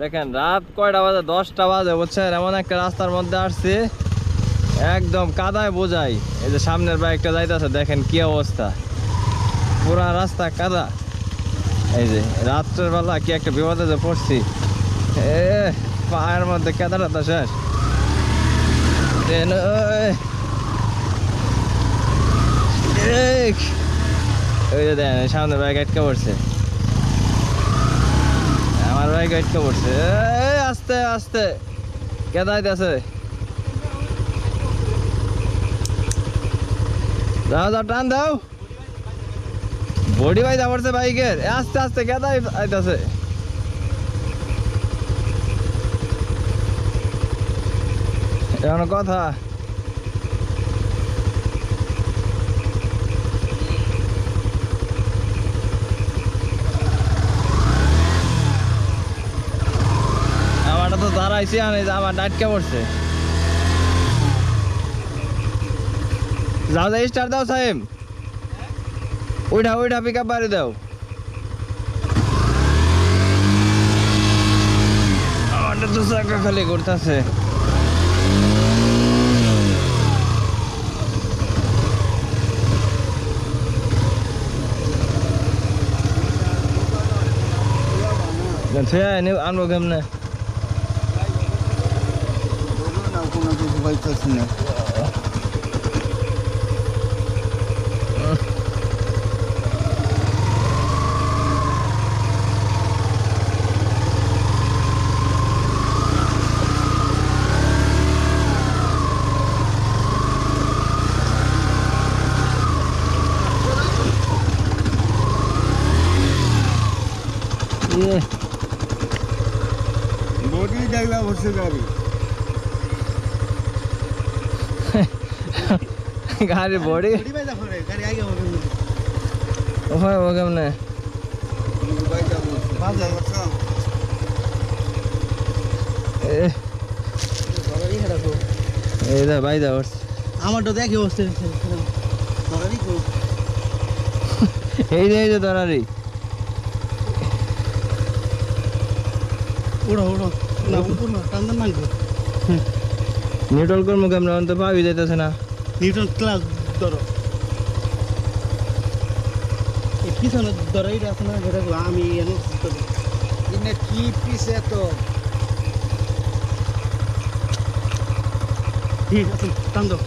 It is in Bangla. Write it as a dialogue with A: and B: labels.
A: দেখেন রাত কয়টা বাজে, 10টা বাজে বুঝছেন। এমন একটা রাস্তার মধ্যে আসছি একদম কাদায় বোঝাই। এই যে সামনের বাইকটা যাইতেছে, দেখেন কি অবস্থা, পুরা রাস্তা কাদা। এই যে রাত্রের বেলা কি একটা বিপদে যে পড়ছি, পায়ের মধ্যে কাদাটা শেষ। ওই যে দেখেন সামনে বাইক আটকে পড়ছে, আমার বাইক আটকে পড়ছে। আস্তে আস্তে কেদাইতেছে, যাও যাও টান দাও, বডি বাইদা পড়ছে বাইকের। আস্তে আস্তে কেদাই আইতাছে। এমন কথা, আমারটা তো দাঁড়াইছি, আমার ডাটকে পড়ছে। যাও যাও স্টার দাও সাহেব, ওইটা পিক আপ বাড়ি দাও। আমারটা তো চাকা খালি করতেছে। আনবো কেমনে?
B: বডি জায়গা বসে গাড়ি
A: গাড়ি বডি
B: গাড়ি আগে হবে
A: ওখানে ও কেমনে? এই দা ভাই দা
B: আমারটা দেখে বসছে
A: এই যে ধরারি
B: উড়ো উড়ো না উপর না টান্দন মানবো
A: নিউট্রাল করবো কেমন? তো পাবি যাইতেছে না।
B: নিউটন ক্লাস ধরো এই পিছনে ধরো এটা আছে না, যেটা আমি এনে কি পিছে তো ঠিক আছে টান দাও।